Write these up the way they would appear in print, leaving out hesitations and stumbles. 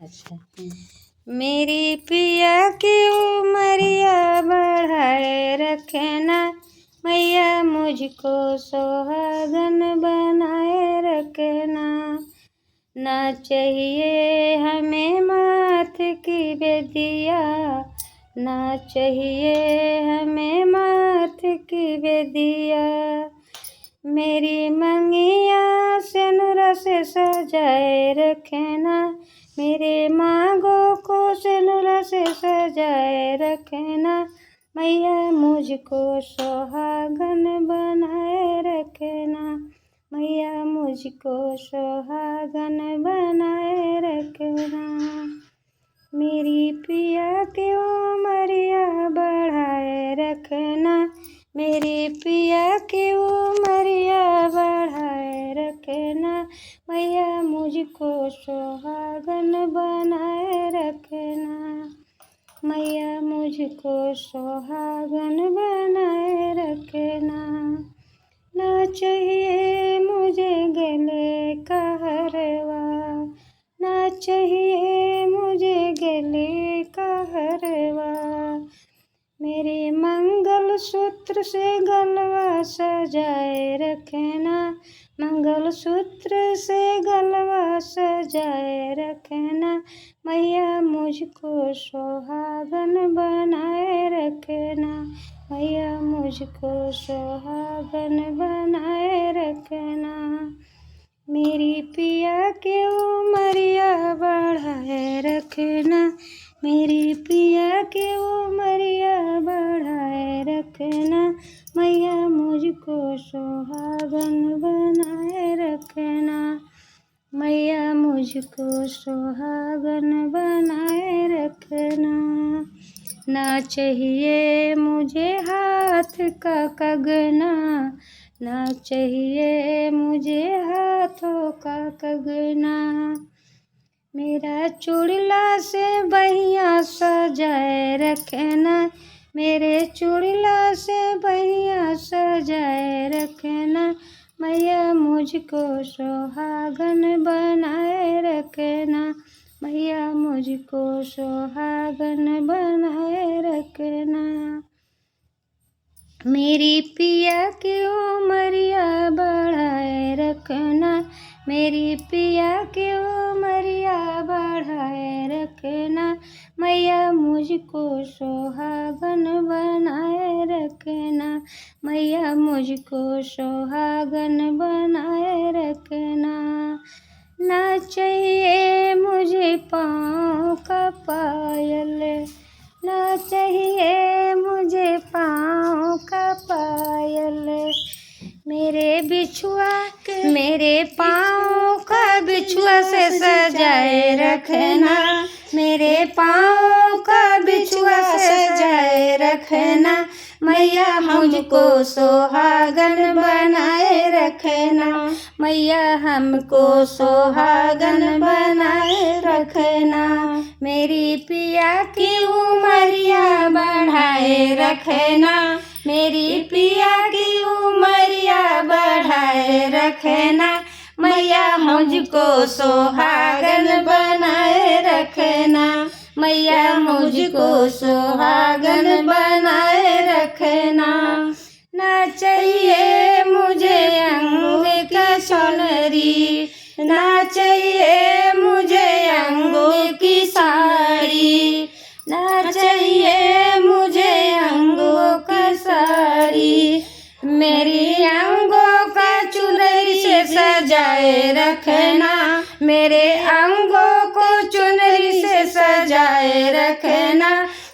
अच्छा। मेरी पिया की उमरिया बढ़ाए रखना, मैया मुझको सुहागन बनाए रखना। ना चाहिए हमें माथ की बेदिया, ना चाहिए हमें माथ की बेदिया। मेरी मंगिया सिनुरा से सजाए रखना, मेरे मांगों को सिनुरा से सजाए रखना। मैया मुझको सुहागन बनाए रखना, मैया मुझको सुहागन बनाए रखना। मेरी पिया की उमरिया बढ़ाए रखना, मेरी पिया की उमरिया बढ़ाए रखना। मैया मुझको सुहागन बनाए रखना, मैया मुझको सुहागन बनाए रखना। ना चाहिए मुझे गले का हरवा, ना चाहिए मुझे गले का हरवा। मेरे मंगल सूत्र से गलवा सजाए रखना, मंगल सूत्र से गलवा सजाए रखना। मैया मुझको सुहागन बनाए रखना, मैया मुझको सुहागन बनाए रखना। मेरी पिया की उमरिया बढ़ाए रखना, मेरी पिया की उमरिया बढ़ाए रखना। मैया मुझको सुहागन बनाए रखना, मैया मुझको सुहागन बनाए रखना। ना चाहिए मुझे हाथ का कंगना, ना चाहिए मुझे हाथों का कंगना। मेरा चूड़ला से बहिया सजाए रखना, मेरे चूड़ला से बहिया सजाए रखना। मैया मुझको सुहागन बनाए रखना, मैया मुझको सुहागन बनाए रखना। मेरी पिया की उमरिया बढ़ाए रखना, मेरी पिया की उमरिया बढ़ाए रखना। मैया मुझको सुहागन बनाए रखना, मैया मुझको सुहागन बनाए रखना। ना चाहिए मुझे पाँव का पायल, ना चाहिए मुझे पाँव का पायल। मेरे बिछुआ मेरे पाँव का बिछुआ से सजाए रखना, मेरे पाँव का बिछुआ से सजाए रखना। मैया हमको सुहागन बनाए रखना, मैया हमको सुहागन बनाए रखना। मेरी पिया की उमरिया बढ़ाए रखना, मेरी पिया की उमरिया बढ़ाए रखना। मैया मुझको सुहागन बनाए रखना, मैया मुझको सुहागन बनाए रखना। ना चाहिए मुझे अंग की सोनरी, ना चाहिए मुझे अंगों की साड़ी, ना चाहिए मुझे अंगों का साड़ी। मेरी अंगों का चुनरी से सजाए रखना, मेरे अंगों को चुनरी से सजाए रखना।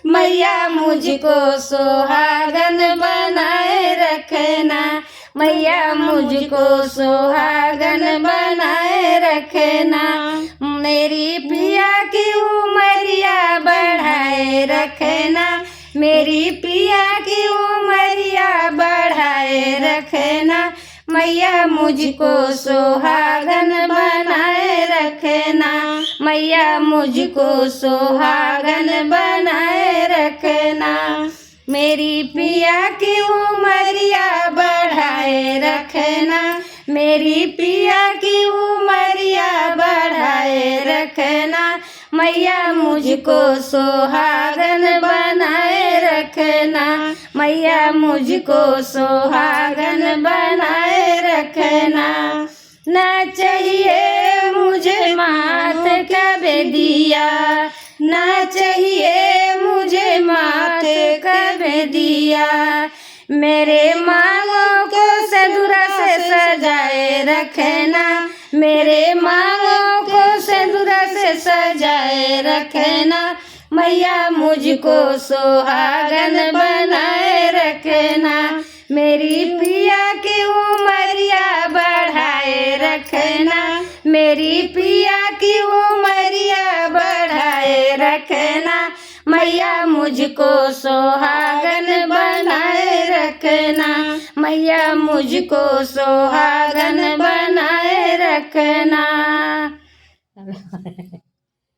मैया मुझको सुहागन बनाए रखना, मैया मुझको सुहागन बनाए रखना। मेरी पिया की उमरिया बढ़ाए रखना, मेरी पिया की उमरिया बढ़ाए रखना। मैया मुझको सुहागन बनाए रखना, मैया मुझको सुहागन बनाए रखना। मेरी पिया की उमरिया बढ़ाए रखना, मेरी पिया की उमरिया बढ़ाए रखना। मैया मुझको सुहागन बनाए रखना, मैया मुझको सुहागन बनाए रखना। ना चाहिए मुझे मात का बेदिया, ना चाहिए मुझे मात का बेदिया, मेरे मांगों को सिंदूरा से सजाए रखना, मेरे मांगों को सिंदूरा से सजाए रखना। मैया मुझको सुहागन बनाए रखना, मेरी पिया की उमरिया बढ़ाए रखना, मेरी पिया की उमरिया बढ़ाए रखना। मैया मुझको सुहागन बनाए रखना, मैया मुझको सुहागन बनाए रखना।